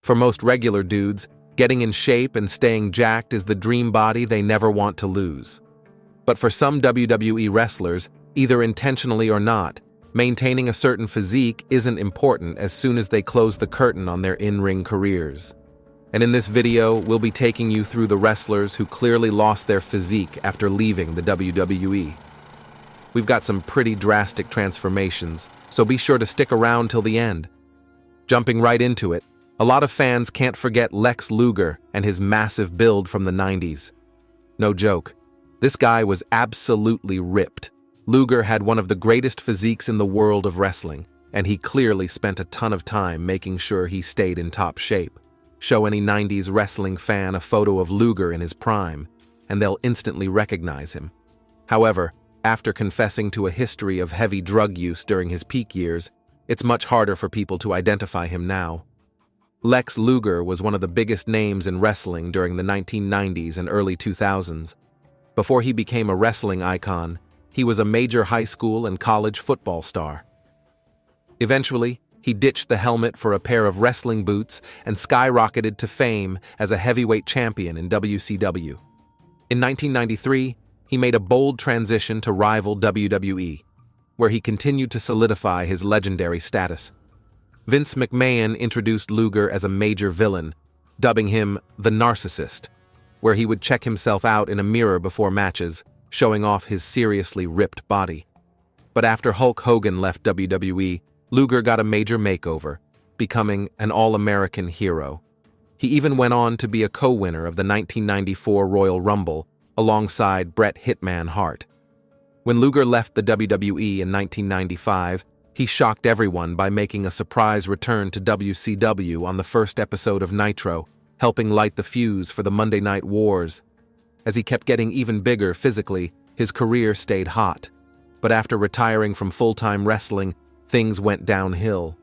For most regular dudes, getting in shape and staying jacked is the dream body they never want to lose. But for some WWE wrestlers, either intentionally or not, maintaining a certain physique isn't important as soon as they close the curtain on their in-ring careers. And in this video, we'll be taking you through the wrestlers who clearly lost their physique after leaving the WWE. We've got some pretty drastic transformations, so be sure to stick around till the end. Jumping right into it, a lot of fans can't forget Lex Luger and his massive build from the 90s. No joke, this guy was absolutely ripped. Luger had one of the greatest physiques in the world of wrestling, and he clearly spent a ton of time making sure he stayed in top shape. Show any 90s wrestling fan a photo of Luger in his prime, and they'll instantly recognize him. However, after confessing to a history of heavy drug use during his peak years, it's much harder for people to identify him now. Lex Luger was one of the biggest names in wrestling during the 1990s and early 2000s. Before he became a wrestling icon, he was a major high school and college football star. Eventually, he ditched the helmet for a pair of wrestling boots and skyrocketed to fame as a heavyweight champion in WCW. In 1993, he made a bold transition to rival WWE, where he continued to solidify his legendary status. Vince McMahon introduced Luger as a major villain, dubbing him the Narcissist, where he would check himself out in a mirror before matches, showing off his seriously ripped body. But after Hulk Hogan left WWE, Luger got a major makeover, becoming an all-American hero. He even went on to be a co-winner of the 1994 Royal Rumble, alongside Bret Hitman Hart. When Luger left the WWE in 1995, he shocked everyone by making a surprise return to WCW on the first episode of Nitro, helping light the fuse for the Monday Night Wars. As he kept getting even bigger physically, his career stayed hot. But after retiring from full-time wrestling, things went downhill.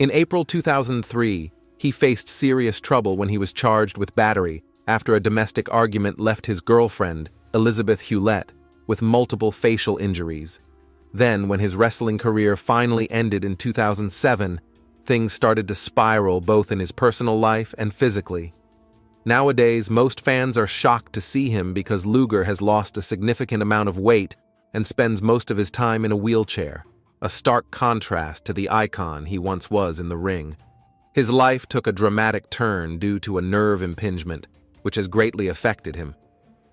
In April 2003, he faced serious trouble when he was charged with battery after a domestic argument left his girlfriend, Elizabeth Hewlett, with multiple facial injuries. Then, when his wrestling career finally ended in 2007, things started to spiral both in his personal life and physically. Nowadays, most fans are shocked to see him because Luger has lost a significant amount of weight and spends most of his time in a wheelchair, a stark contrast to the icon he once was in the ring. His life took a dramatic turn due to a nerve impingement, which has greatly affected him.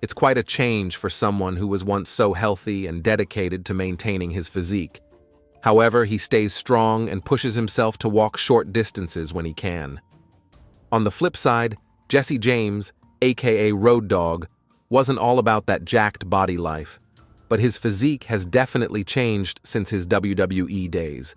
It's quite a change for someone who was once so healthy and dedicated to maintaining his physique. However, he stays strong and pushes himself to walk short distances when he can. On the flip side, Jesse James, aka Road Dogg, wasn't all about that jacked body life, but his physique has definitely changed since his WWE days.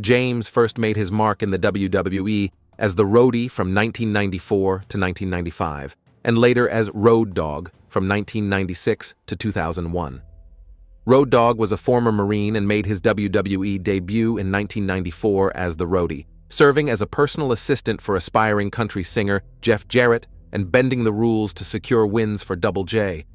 James first made his mark in the WWE as the Roadie from 1994 to 1995, and later as Road Dogg from 1996 to 2001. Road Dogg was a former Marine and made his WWE debut in 1994 as the Roadie, serving as a personal assistant for aspiring country singer Jeff Jarrett and bending the rules to secure wins for Double J.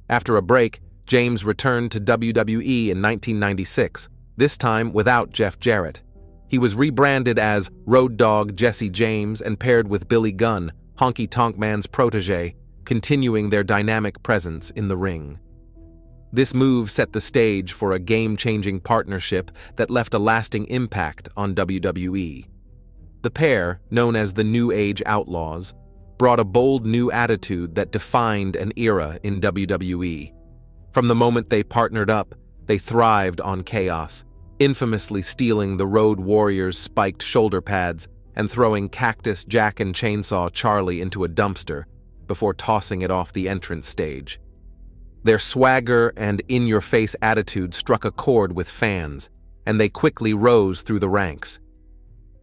After a break, James returned to WWE in 1996, this time without Jeff Jarrett. He was rebranded as Road Dogg Jesse James and paired with Billy Gunn, Honky Tonk Man's protege, continuing their dynamic presence in the ring. This move set the stage for a game-changing partnership that left a lasting impact on WWE. The pair, known as the New Age Outlaws, brought a bold new attitude that defined an era in WWE. From the moment they partnered up, they thrived on chaos, infamously stealing the Road Warriors' spiked shoulder pads and throwing Cactus Jack and Chainsaw Charlie into a dumpster before tossing it off the entrance stage. Their swagger and in-your-face attitude struck a chord with fans, and they quickly rose through the ranks.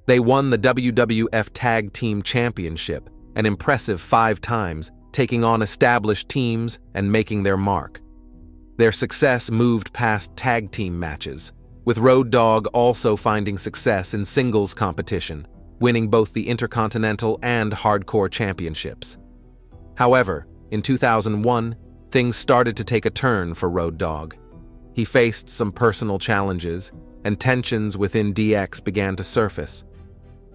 They won the WWF Tag Team Championship, an impressive 5 times, taking on established teams and making their mark. Their success moved past tag team matches, with Road Dogg also finding success in singles competition, winning both the Intercontinental and Hardcore Championships. However, in 2001, things started to take a turn for Road Dogg. He faced some personal challenges, and tensions within DX began to surface.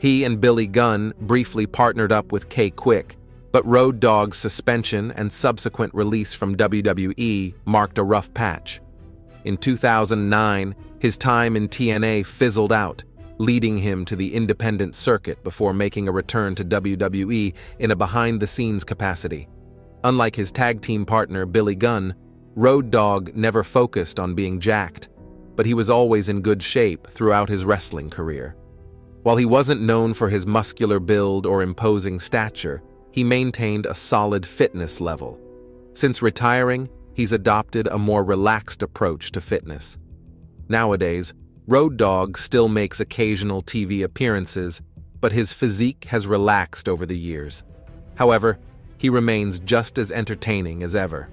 He and Billy Gunn briefly partnered up with K-Quick, but Road Dogg's suspension and subsequent release from WWE marked a rough patch. In 2009, his time in TNA fizzled out, leading him to the independent circuit before making a return to WWE in a behind-the-scenes capacity. Unlike his tag team partner Billy Gunn, Road Dogg never focused on being jacked, but he was always in good shape throughout his wrestling career. While he wasn't known for his muscular build or imposing stature, he maintained a solid fitness level. Since retiring, he's adopted a more relaxed approach to fitness. Nowadays, Road Dogg still makes occasional TV appearances, but his physique has relaxed over the years. However, he remains just as entertaining as ever.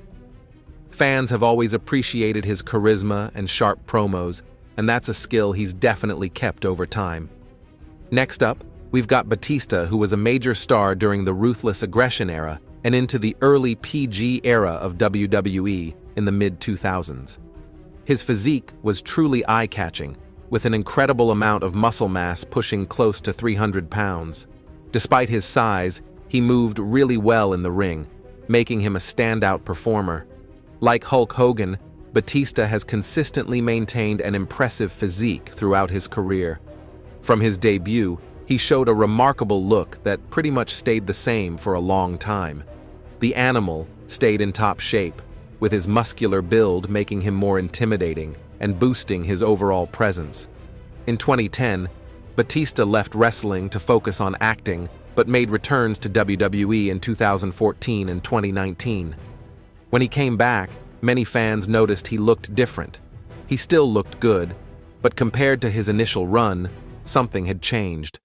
Fans have always appreciated his charisma and sharp promos, and that's a skill he's definitely kept over time. Next up, we've got Batista, who was a major star during the Ruthless Aggression era and into the early PG era of WWE in the mid-2000s. His physique was truly eye-catching, with an incredible amount of muscle mass pushing close to 300 pounds. Despite his size, he moved really well in the ring, making him a standout performer. Like Hulk Hogan, Batista has consistently maintained an impressive physique throughout his career. From his debut, he showed a remarkable look that pretty much stayed the same for a long time. The Animal stayed in top shape, with his muscular build making him more intimidating and boosting his overall presence. In 2010, Batista left wrestling to focus on acting, but made returns to WWE in 2014 and 2019. When he came back, many fans noticed he looked different. He still looked good, but compared to his initial run, something had changed.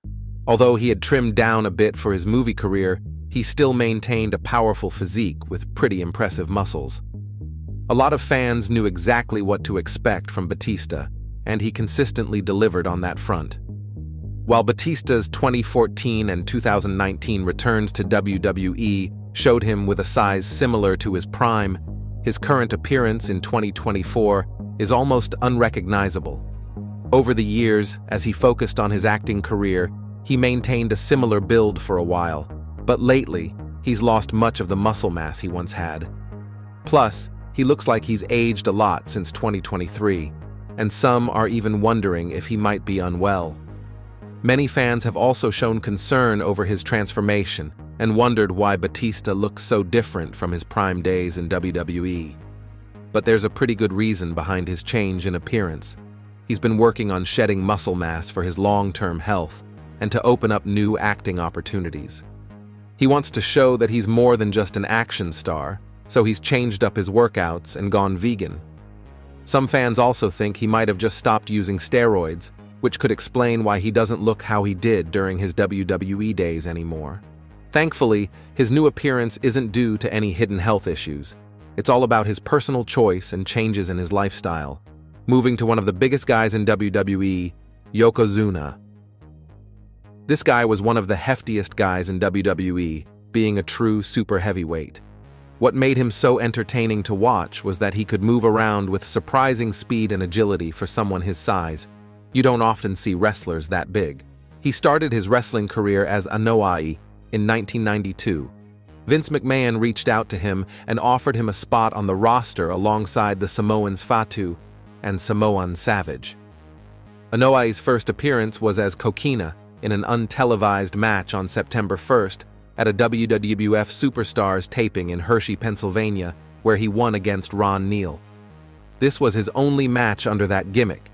Although he had trimmed down a bit for his movie career, he still maintained a powerful physique with pretty impressive muscles. A lot of fans knew exactly what to expect from Batista, and he consistently delivered on that front. While Batista's 2014 and 2019 returns to WWE showed him with a size similar to his prime, his current appearance in 2024 is almost unrecognizable. Over the years, as he focused on his acting career, he maintained a similar build for a while, but lately, he's lost much of the muscle mass he once had. Plus, he looks like he's aged a lot since 2023, and some are even wondering if he might be unwell. Many fans have also shown concern over his transformation and wondered why Batista looks so different from his prime days in WWE. But there's a pretty good reason behind his change in appearance. He's been working on shedding muscle mass for his long-term health and to open up new acting opportunities. He wants to show that he's more than just an action star, so he's changed up his workouts and gone vegan. Some fans also think he might have just stopped using steroids, which could explain why he doesn't look how he did during his WWE days anymore. Thankfully, his new appearance isn't due to any hidden health issues. It's all about his personal choice and changes in his lifestyle. Moving to one of the biggest guys in WWE, Yokozuna. This guy was one of the heftiest guys in WWE, being a true super heavyweight. What made him so entertaining to watch was that he could move around with surprising speed and agility for someone his size. You don't often see wrestlers that big. He started his wrestling career as Anoa'i in 1992. Vince McMahon reached out to him and offered him a spot on the roster alongside the Samoans Fatu and Samoan Savage. Anoa'i's first appearance was as Kokina in an untelevised match on September 1st at a WWF Superstars taping in Hershey, Pennsylvania, where he won against Ron Neal. This was his only match under that gimmick,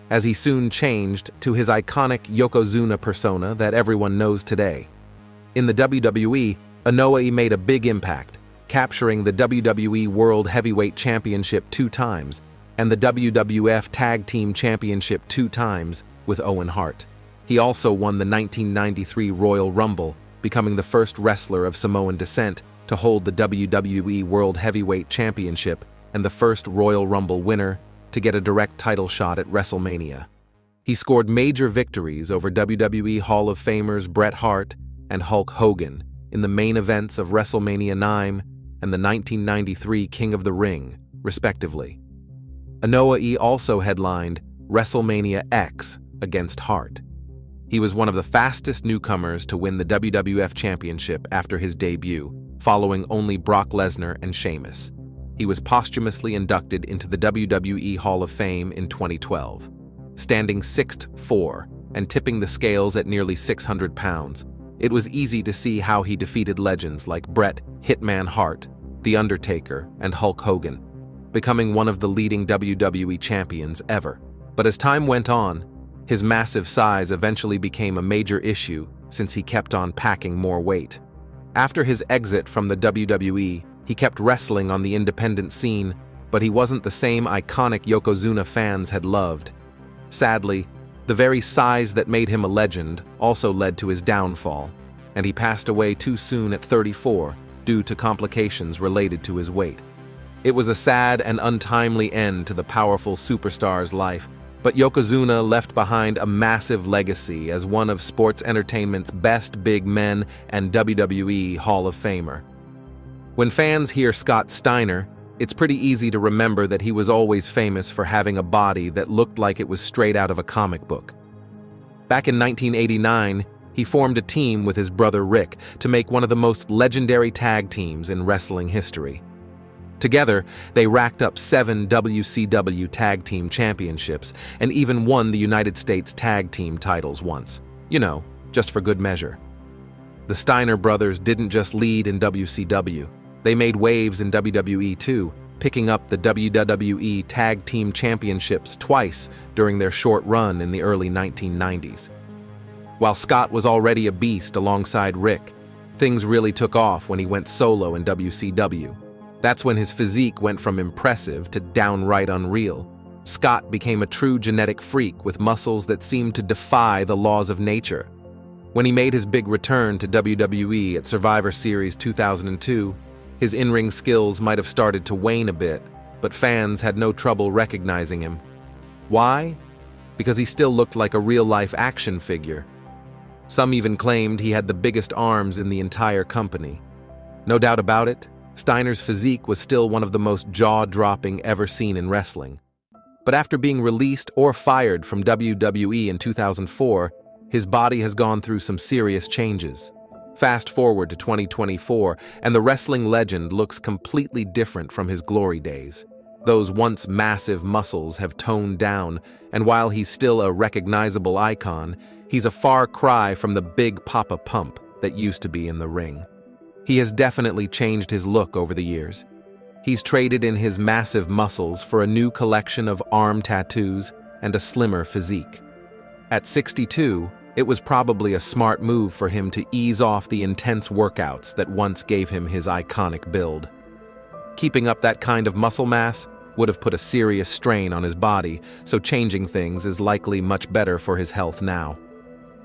as he soon changed to his iconic Yokozuna persona that everyone knows today. In the WWE, Anoa'i made a big impact, capturing the WWE World Heavyweight Championship 2 times and the WWF Tag Team Championship 2 times with Owen Hart. He also won the 1993 Royal Rumble, becoming the first wrestler of Samoan descent to hold the WWE World Heavyweight Championship and the first Royal Rumble winner to get a direct title shot at WrestleMania. He scored major victories over WWE Hall of Famers Bret Hart and Hulk Hogan in the main events of WrestleMania 9 and the 1993 King of the Ring, respectively. Anoa'i also headlined WrestleMania X against Hart. He was one of the fastest newcomers to win the WWF Championship after his debut, following only Brock Lesnar and Sheamus. He was posthumously inducted into the WWE Hall of Fame in 2012. Standing 6'4" and tipping the scales at nearly 600 pounds, it was easy to see how he defeated legends like Bret Hitman Hart, The Undertaker, and Hulk Hogan, becoming one of the leading WWE champions ever. But as time went on, his massive size eventually became a major issue since he kept on packing more weight. After his exit from the WWE, he kept wrestling on the independent scene, but he wasn't the same iconic Yokozuna fans had loved. Sadly, the very size that made him a legend also led to his downfall, and he passed away too soon at 34 due to complications related to his weight. It was a sad and untimely end to the powerful superstar's life, but Yokozuna left behind a massive legacy as one of sports entertainment's best big men and WWE Hall of Famer. When fans hear Scott Steiner, it's pretty easy to remember that he was always famous for having a body that looked like it was straight out of a comic book. Back in 1989, he formed a team with his brother Rick to make one of the most legendary tag teams in wrestling history. Together, they racked up 7 WCW Tag Team Championships and even won the United States Tag Team titles once. Just for good measure. The Steiner brothers didn't just lead in WCW. They made waves in WWE too, picking up the WWE Tag Team Championships twice during their short run in the early 1990s. While Scott was already a beast alongside Rick, things really took off when he went solo in WCW. That's when his physique went from impressive to downright unreal. Scott became a true genetic freak with muscles that seemed to defy the laws of nature. When he made his big return to WWE at Survivor Series 2002, his in-ring skills might have started to wane a bit, but fans had no trouble recognizing him. Why? Because he still looked like a real-life action figure. Some even claimed he had the biggest arms in the entire company. No doubt about it, Steiner's physique was still one of the most jaw-dropping ever seen in wrestling. But after being released or fired from WWE in 2004, his body has gone through some serious changes. Fast forward to 2024, and the wrestling legend looks completely different from his glory days. Those once massive muscles have toned down, and while he's still a recognizable icon, he's a far cry from the big Papa Pump that used to be in the ring. He has definitely changed his look over the years. He's traded in his massive muscles for a new collection of arm tattoos and a slimmer physique. At 62, it was probably a smart move for him to ease off the intense workouts that once gave him his iconic build. Keeping up that kind of muscle mass would have put a serious strain on his body, so changing things is likely much better for his health now.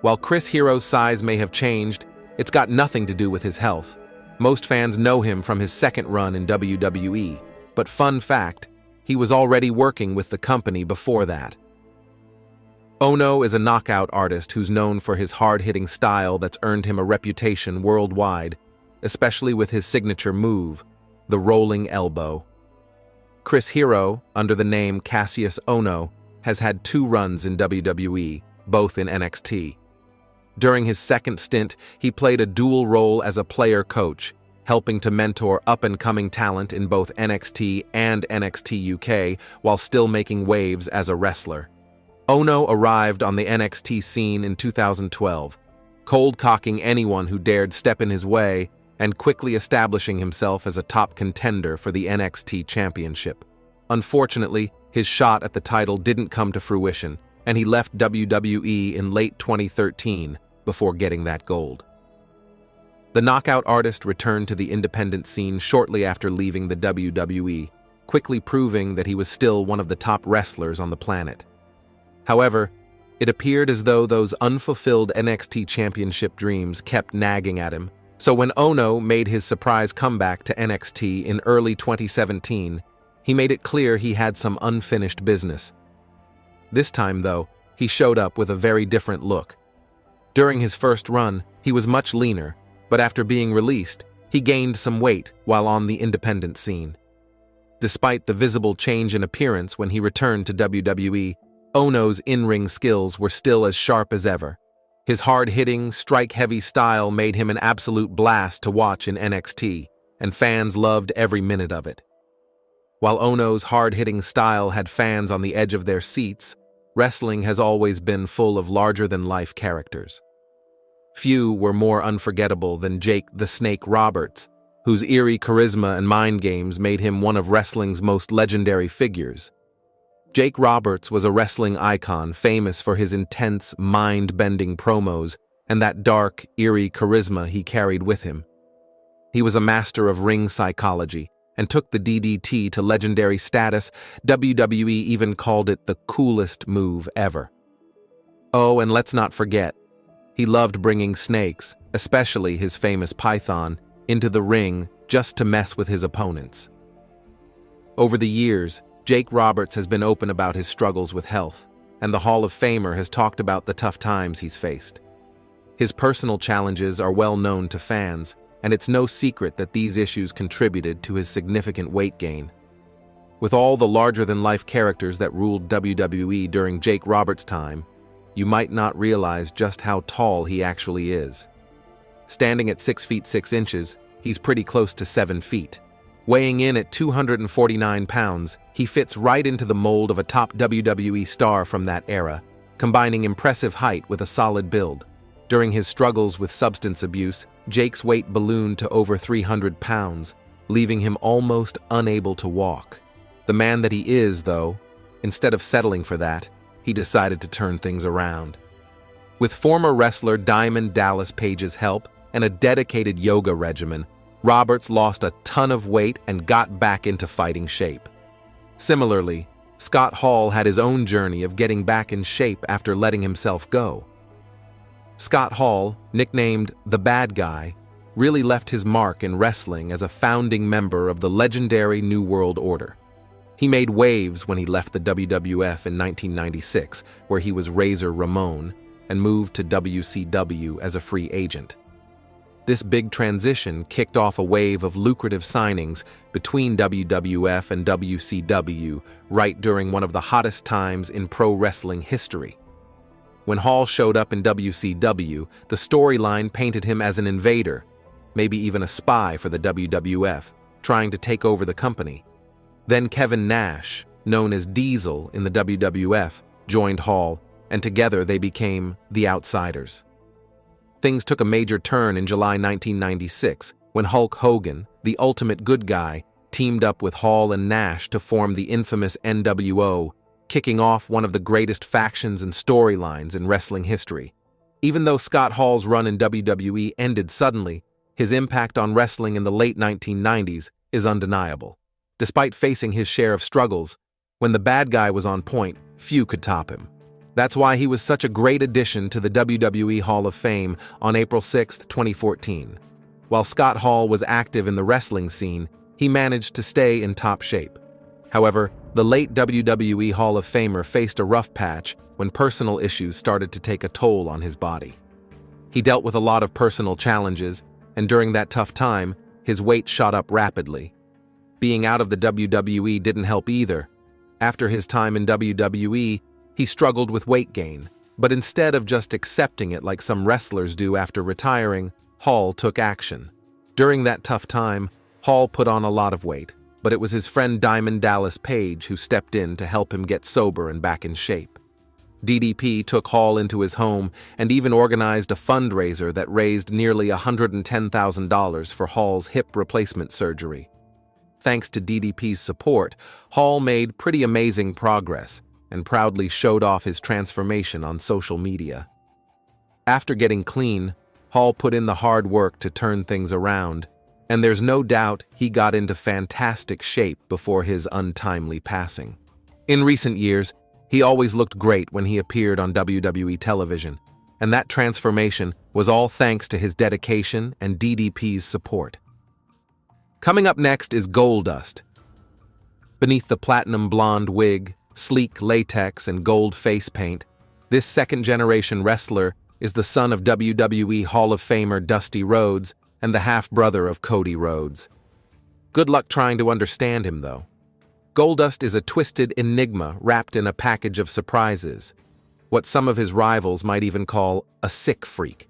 While Chris Hero's size may have changed, it's got nothing to do with his health. Most fans know him from his second run in WWE, but fun fact, he was already working with the company before that. Ono is a knockout artist who's known for his hard-hitting style that's earned him a reputation worldwide, especially with his signature move, the rolling elbow. Chris Hero, under the name Cassius Ono, has had 2 runs in WWE, both in NXT. During his second stint, he played a dual role as a player coach, helping to mentor up-and-coming talent in both NXT and NXT UK while still making waves as a wrestler. Ono arrived on the NXT scene in 2012, cold-cocking anyone who dared step in his way and quickly establishing himself as a top contender for the NXT Championship. Unfortunately, his shot at the title didn't come to fruition, and he left WWE in late 2013 before getting that gold. The knockout artist returned to the independent scene shortly after leaving the WWE, quickly proving that he was still one of the top wrestlers on the planet. However, it appeared as though those unfulfilled NXT Championship dreams kept nagging at him, so when Ono made his surprise comeback to NXT in early 2017, he made it clear he had some unfinished business. This time, though, he showed up with a very different look. During his first run, he was much leaner, but after being released, he gained some weight while on the independent scene. Despite the visible change in appearance when he returned to WWE, Ono's in-ring skills were still as sharp as ever. His hard-hitting, strike-heavy style made him an absolute blast to watch in NXT, and fans loved every minute of it. While Ono's hard-hitting style had fans on the edge of their seats, wrestling has always been full of larger-than-life characters. Few were more unforgettable than Jake the Snake Roberts, whose eerie charisma and mind games made him one of wrestling's most legendary figures. Jake Roberts was a wrestling icon famous for his intense, mind-bending promos and that dark, eerie charisma he carried with him. He was a master of ring psychology and took the DDT to legendary status. WWE even called it the coolest move ever. Oh, and let's not forget, he loved bringing snakes, especially his famous python, into the ring just to mess with his opponents. Over the years, Jake Roberts has been open about his struggles with health, and the Hall of Famer has talked about the tough times he's faced. His personal challenges are well known to fans, and it's no secret that these issues contributed to his significant weight gain. With all the larger-than-life characters that ruled WWE during Jake Roberts' time, you might not realize just how tall he actually is. Standing at 6 feet 6 inches, he's pretty close to 7 feet. Weighing in at 249 pounds, he fits right into the mold of a top WWE star from that era, combining impressive height with a solid build. During his struggles with substance abuse, Jake's weight ballooned to over 300 pounds, leaving him almost unable to walk. The man that he is, though, instead of settling for that, he decided to turn things around. With former wrestler Diamond Dallas Page's help and a dedicated yoga regimen, Roberts lost a ton of weight and got back into fighting shape. Similarly, Scott Hall had his own journey of getting back in shape after letting himself go. Scott Hall, nicknamed the Bad Guy, really left his mark in wrestling as a founding member of the legendary New World Order. He made waves when he left the WWF in 1996, where he was Razor Ramon, and moved to WCW as a free agent. This big transition kicked off a wave of lucrative signings between WWF and WCW right during one of the hottest times in pro wrestling history. When Hall showed up in WCW, the storyline painted him as an invader, maybe even a spy for the WWF, trying to take over the company. Then Kevin Nash, known as Diesel in the WWF, joined Hall, and together they became the Outsiders. Things took a major turn in July 1996 when Hulk Hogan, the ultimate good guy, teamed up with Hall and Nash to form the infamous NWO, kicking off one of the greatest factions and storylines in wrestling history. Even though Scott Hall's run in WWE ended suddenly, his impact on wrestling in the late 1990s is undeniable. Despite facing his share of struggles, when the Bad Guy was on point, few could top him. That's why he was such a great addition to the WWE Hall of Fame on April 6, 2014. While Scott Hall was active in the wrestling scene, he managed to stay in top shape. However, the late WWE Hall of Famer faced a rough patch when personal issues started to take a toll on his body. He dealt with a lot of personal challenges, and during that tough time, his weight shot up rapidly. Being out of the WWE didn't help either. After his time in WWE, he struggled with weight gain, but instead of just accepting it like some wrestlers do after retiring, Hall took action. During that tough time, Hall put on a lot of weight, but it was his friend Diamond Dallas Page who stepped in to help him get sober and back in shape. DDP took Hall into his home and even organized a fundraiser that raised nearly $110,000 for Hall's hip replacement surgery. Thanks to DDP's support, Hall made pretty amazing progress and proudly showed off his transformation on social media. After getting clean, Hall put in the hard work to turn things around, and there's no doubt he got into fantastic shape before his untimely passing. In recent years, he always looked great when he appeared on WWE television, and that transformation was all thanks to his dedication and DDP's support. Coming up next is Goldust. Beneath the platinum blonde wig, sleek latex, and gold face paint, this second-generation wrestler is the son of WWE Hall of Famer Dusty Rhodes and the half-brother of Cody Rhodes. Good luck trying to understand him, though. Goldust is a twisted enigma wrapped in a package of surprises. what some of his rivals might even call a sick freak.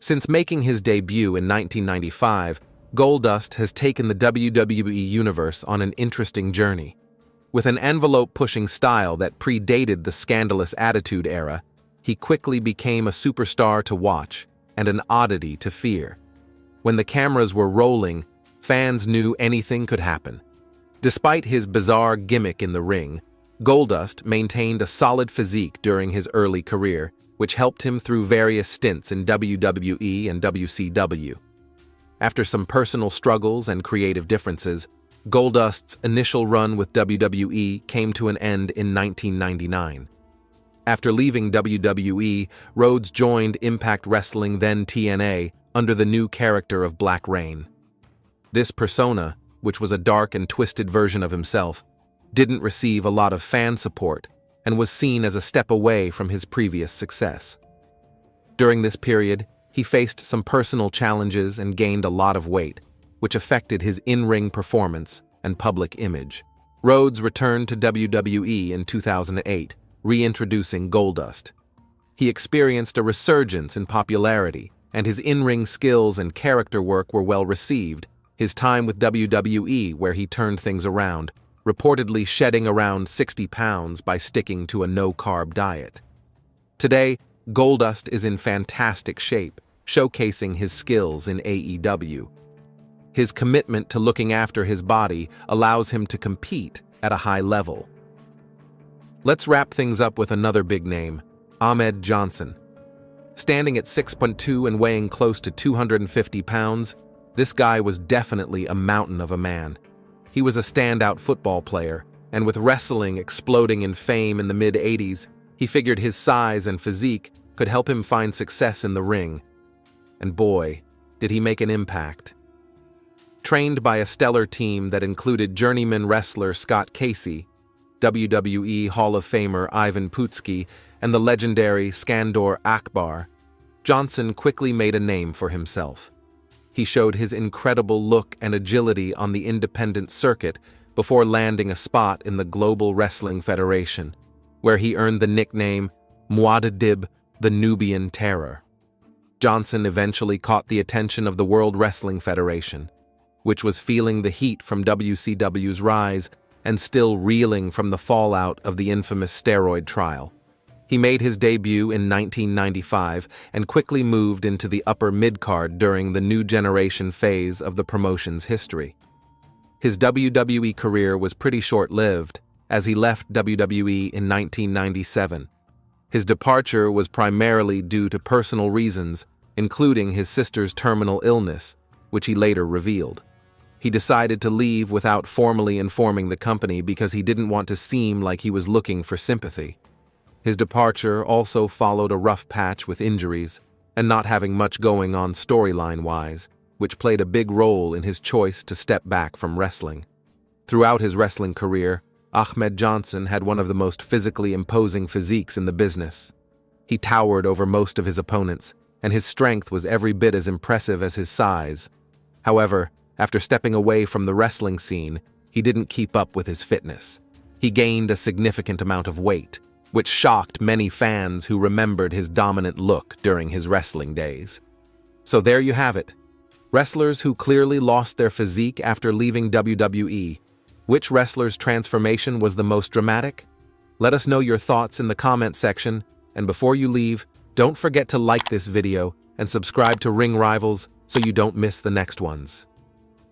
Since making his debut in 1995, Goldust has taken the WWE Universe on an interesting journey. With an envelope-pushing style that predated the scandalous Attitude Era, he quickly became a superstar to watch and an oddity to fear. When the cameras were rolling, fans knew anything could happen. Despite his bizarre gimmick in the ring, Goldust maintained a solid physique during his early career, which helped him through various stints in WWE and WCW. After some personal struggles and creative differences, Goldust's initial run with WWE came to an end in 1999. After leaving WWE, Rhodes joined Impact Wrestling, then TNA, under the new character of Black Reign. This persona, which was a dark and twisted version of himself, didn't receive a lot of fan support and was seen as a step away from his previous success. During this period, he faced some personal challenges and gained a lot of weight, which affected his in-ring performance and public image. Rhodes returned to WWE in 2008, reintroducing Goldust. He experienced a resurgence in popularity, and his in-ring skills and character work were well received. His time with WWE, where he turned things around, reportedly shedding around 60 pounds by sticking to a no-carb diet. Today, Goldust is in fantastic shape, showcasing his skills in AEW. His commitment to looking after his body allows him to compete at a high level. Let's wrap things up with another big name, Ahmed Johnson. Standing at 6'2" and weighing close to 250 pounds, this guy was definitely a mountain of a man. He was a standout football player, and with wrestling exploding in fame in the mid-'80s, he figured his size and physique could help him find success in the ring. And boy, did he make an impact. Trained by a stellar team that included journeyman wrestler Scott Casey, WWE Hall of Famer Ivan Putski, and the legendary Skandor Akbar, Johnson quickly made a name for himself. He showed his incredible look and agility on the independent circuit before landing a spot in the Global Wrestling Federation, where he earned the nickname Muad'Dib, the Nubian Terror. Johnson eventually caught the attention of the World Wrestling Federation, which was feeling the heat from WCW's rise and still reeling from the fallout of the infamous steroid trial. He made his debut in 1995 and quickly moved into the upper mid-card during the New Generation phase of the promotion's history. His WWE career was pretty short-lived, as he left WWE in 1997. His departure was primarily due to personal reasons, including his sister's terminal illness, which he later revealed. He decided to leave without formally informing the company because he didn't want to seem like he was looking for sympathy. His departure also followed a rough patch with injuries and not having much going on storyline-wise, which played a big role in his choice to step back from wrestling. Throughout his wrestling career, Ahmed Johnson had one of the most physically imposing physiques in the business. He towered over most of his opponents, and his strength was every bit as impressive as his size. However, after stepping away from the wrestling scene, he didn't keep up with his fitness. He gained a significant amount of weight, which shocked many fans who remembered his dominant look during his wrestling days. So there you have it. Wrestlers who clearly lost their physique after leaving WWE. Which wrestler's transformation was the most dramatic? Let us know your thoughts in the comment section, and before you leave, don't forget to like this video and subscribe to Ring Rivals so you don't miss the next ones.